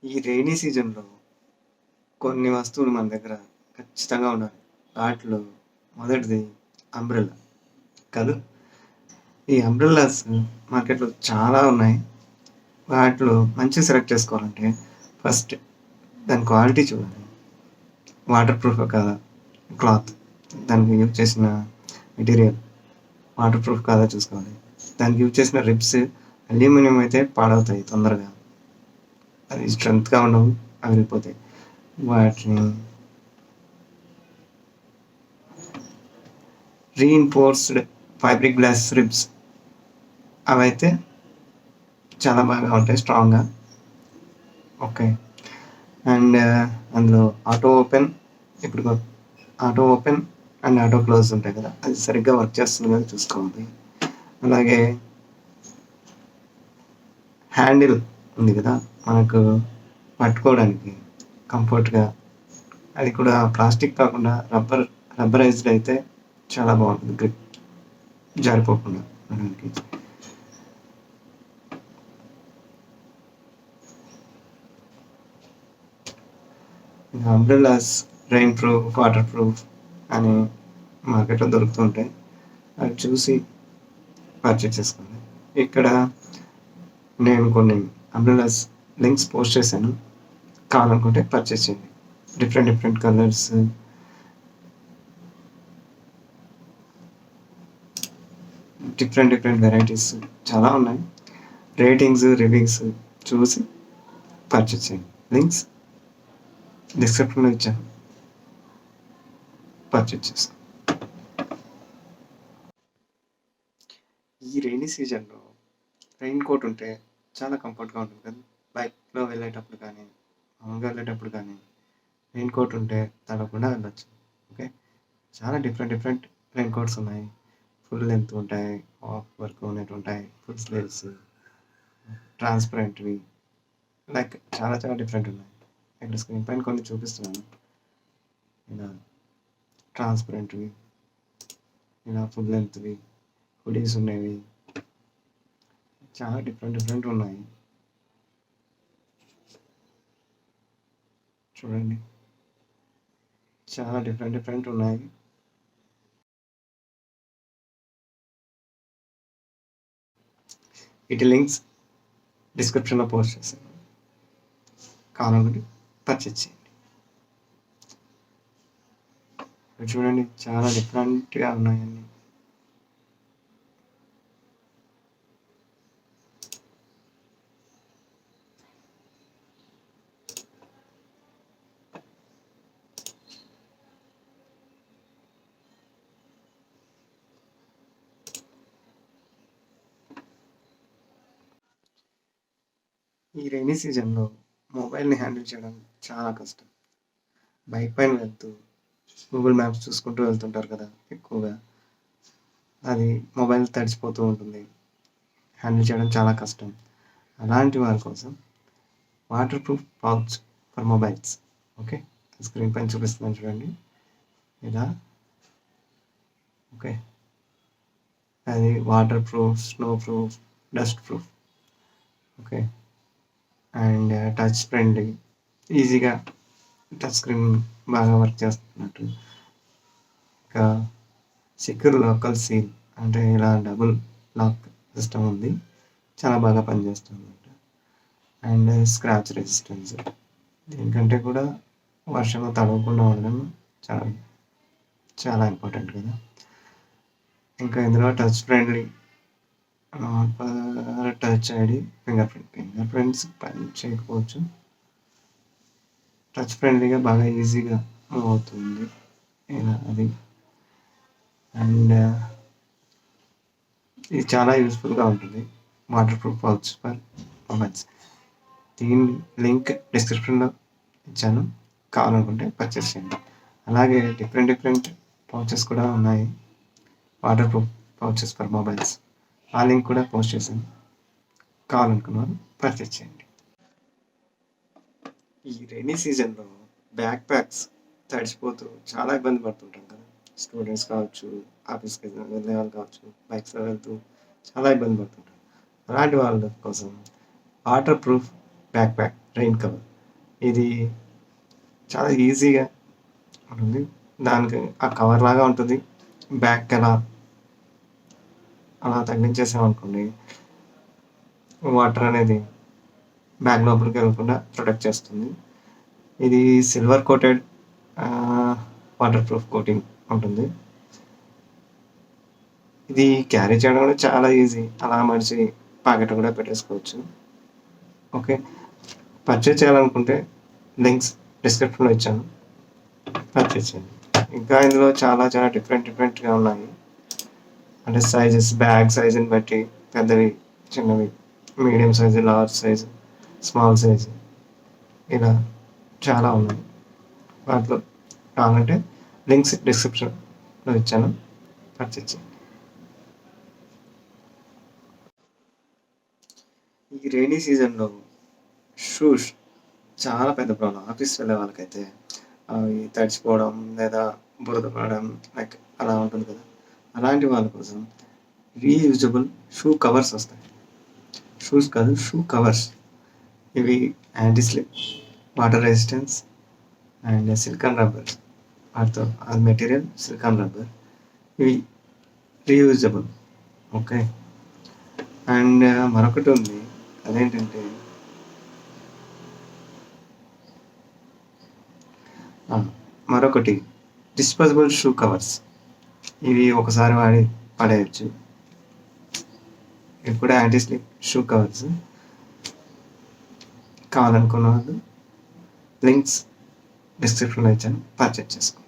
ఈ రెయినీ సీజన్‌లో కొన్ని వస్తువులు మన దగ్గర ఖచ్చితంగా ఉండాలి. వాటిలో మొదటిది అంబ్రెల్లా కదూ! ఈ అంబ్రెల్లాస్ మార్కెట్‌లో చాలా ఉన్నాయి. వాటిలో మంచివి సెలెక్ట్ చేసుకోవాలంటే ఫస్ట్ దాని క్వాలిటీ చూడాలి. వాటర్ ప్రూఫా కాదా? క్లాత్ దానికి యూజ్ చేసిన మెటీరియల్ వాటర్ ప్రూఫ్ కాదా చూసుకోవాలి. దానికి యూజ్ చేసిన రిబ్స్ అల్యూమినియం అయితే పాడవుతాయి తొందరగా. అది స్ట్రెంగ్త్‌గా ఉండవు. అవి విరిగిపోతాయి. వాటిని రీఇన్ఫోర్స్డ్ ఫైబ్రిక్ గ్లాస్ రిబ్స్ అవైతే చాలా బాగా ఉంటాయి స్ట్రాంగ్‌గా. ఓకే. అండ్ అందులో ఆటో ఓపెన్ ఇప్పుడు auto open and auto close ఉంటాయి కదా! అది సరిగ్గా వర్క్ చేస్తుంది కదా చూసుకోవాలి. అలాగే హ్యాండిల్ ఉంది కదా! మనకు పట్టుకోవడానికి కంఫర్ట్‌గా అది కూడా ప్లాస్టిక్ కాకుండా రబ్బరైజ్డ్ అయితే చాలా బాగుంటుంది గ్రిప్ జారిపోకుండా ఉండడానికి. ఇంకా umbrellas rain proof, water proof అని మార్కెట్‌లో దొరుకుతూ ఉంటాయి. అవి చూసి పర్చేజ్ చేసుకోండి. ఇక్కడ నేను కొన్ని అంబ్రెల్లాస్ లింక్స్ పోస్ట్ చేశాను. కావాలనుకుంటే పర్చేజ్ చేయండి. డిఫరెంట్ కలర్స్ డిఫరెంట్ వెరైటీస్ చాలా ఉన్నాయి. రేటింగ్స్, రివ్యూస్ చూసి పర్చేజ్ చేయండి. లింక్స్ డిస్క్రిప్షన్‌లో ఇచ్చాను. పర్చేజ్ చేసుకోండి. ఈ రెయినీ సీజన్‌లో రెయిన్ కోట్ ఉంటే చాలా కంఫర్ట్‌గా ఉంటుంది కదా! బైక్‌లో వెళ్ళేటప్పుడు కానీ, మామూలుగా వెళ్ళేటప్పుడు కానీ రెయిన్ కోట్ ఉంటే తడవకుండా వెళ్ళొచ్చు. ఓకే. చాలా డిఫరెంట్ రెయిన్ కోట్స్ ఉన్నాయి. ఫుల్ లెంత్ ఉంటాయి, హాఫ్ వరకు ఉన్నట్టు ఉంటాయి, ఫుల్ స్లీవ్స్, ట్రాన్స్పరెంట్‌వి లైక్ చాలా డిఫరెంట్ ఉన్నాయి. ఇక్కడ స్క్రీన్ పైన కొన్ని చూపిస్తున్నాను. ఇలా ట్రాన్స్పరెంట్‌వి, ఇలా ఫుల్ లెంత్‌వి, హుడీస్ ఉన్నవి చాలా డిఫరెంట్ ఉన్నాయి. చూడండి. చాలా డిఫరెంట్ ఉన్నాయి. వీటి లింక్స్ డిస్క్రిప్షన్‌లో పోస్ట్ చేశాను. కావాలనుకుంటే పర్చేజ్ చేయండి. ఇక్కడ చూడండి చాలా డిఫరెంట్‌గా ఉన్నాయన్నీ. ఈ రెయినీ సీజన్‌లో మొబైల్‌ని హ్యాండిల్ చేయడం చాలా కష్టం. బైక్ పైన వెళ్తూ గూగుల్ మ్యాప్స్ చూసుకుంటూ వెళ్తుంటారు కదా ఎక్కువగా. అది మొబైల్ తడిసిపోతూ ఉంటుంది. హ్యాండిల్ చేయడం చాలా కష్టం. అలాంటి వారి కోసం water proof pouch for mobiles. Okay. Screen పైన చూపిస్తున్నాను చూడండి. ఇలా ఓకే. అది water proof, snow proof, dust proof. Okay. And touch friendly, ఈజీగా టచ్ స్క్రీన్ బాగా వర్క్ చేస్తున్నట్టు. ఇంకా సెక్యూర్ లోకల్ సీల్ అంటే ఇలా డబుల్ లాక్ సిస్టమ్ ఉంది. చాలా బాగా పనిచేస్తుంది అన్నమాట. And scratch resistance. దీనికంటే కూడా వర్షంలో తడవకుండా ఉండడం చాలా చాలా ఇంపార్టెంట్ కదా! ఇంకా ఇందులో touch friendly touch ID, finger prints పని చేయకపోవచ్చు. టచ్ ఫ్రెండ్లీగా బాగా ఈజీగా మూవ్ అవుతుంది ఇలా అది. అండ్ ఇది చాలా యూస్ఫుల్గా ఉంటుంది. Water proof pouch for mobiles. దీని లింక్ డిస్క్రిప్షన్లో ఇచ్చాను. కావాలనుకుంటే పర్చేస్ చేయండి. అలాగే డిఫరెంట్ పౌచెస్ కూడా ఉన్నాయి. Water proof pouches for mobiles. ఆ లింక్ కూడా పోస్ట్ చేశాను. కావాలనుకున్న వాళ్ళు పర్చేస్ చేయండి. ఈ రెయినీ సీజన్‌లో బ్యాక్ ప్యాక్స్ తడిసిపోతూ చాలా ఇబ్బంది పడుతుంటాం కదా! స్టూడెంట్స్ కావచ్చు, ఆఫీస్‌కి వెళ్ళే వాళ్ళు కావచ్చు, బైక్స్‌లో వెళ్తూ చాలా ఇబ్బంది పడుతుంటారు. అలాంటి వాళ్ళ కోసం water proof back pack rain cover. ఇది చాలా ఈజీగా ఉంటుంది. దానికి ఆ కవర్ లాగా ఉంటుంది. బ్యాక్ అలా తగిలించేసామనుకోండి, వాటర్ అనేది బ్యాగ్ లోపలికి వెళ్ళకుండా ప్రొటెక్ట్ చేస్తుంది. ఇది silver coated waterproof coating ఉంటుంది. ఇది క్యారీ చేయడం కూడా చాలా ఈజీ. అలా మడిచి పాకెట్ కూడా పెట్టేసుకోవచ్చు. ఓకే, పర్చేజ్ చేయాలనుకుంటే లింక్స్ డిస్క్రిప్షన్లో ఇచ్చాను, పర్చేజ్ చేయండి. ఇంకా ఇందులో చాలా చాలా డిఫరెంట్గా ఉన్నాయి. అంటే సైజెస్, బ్యాగ్ సైజుని బట్టి పెద్దవి, చిన్నవి, medium size, large size, small size, ఇలా చాలా ఉన్నాయి. వాటిలో కావాలంటే లింక్స్ డిస్క్రిప్షన్లో ఇచ్చాను, పర్చేజ్ చేయండి. ఈ రైనీ సీజన్లో షూస్ చాలా పెద్ద ప్రాబ్లం. ఆఫీస్ వెళ్ళే వాళ్ళకైతే అవి తడిచిపోవడం లేదా బురద పడడం లైక్ అలా ఉంటుంది కదా. అలాంటి వాళ్ళ కోసం రీయూజబుల్ షూ కవర్స్ వస్తాయి. షూస్ కాదు, షూ కవర్స్. ఇవి anti slip, water resistance and silicon rubber. వాటితో ఆ మెటీరియల్ సిలికాన్ రబ్బర్. ఇవి రీయూజబుల్. ఓకే, అండ్ మరొకటి ఉంది, అదేంటంటే మరొకటి డిస్పోజబుల్ షూ కవర్స్. ఇవి ఒకసారి వాడి పడేయచ్చు. ఇవి కూడా యాంటీ స్లిప్ షూ కవర్స్. కావాలనుకున్న వాళ్ళు లింక్స్ డిస్క్రిప్షన్లో ఇచ్చాను, పర్చేజ్ చేసుకోండి.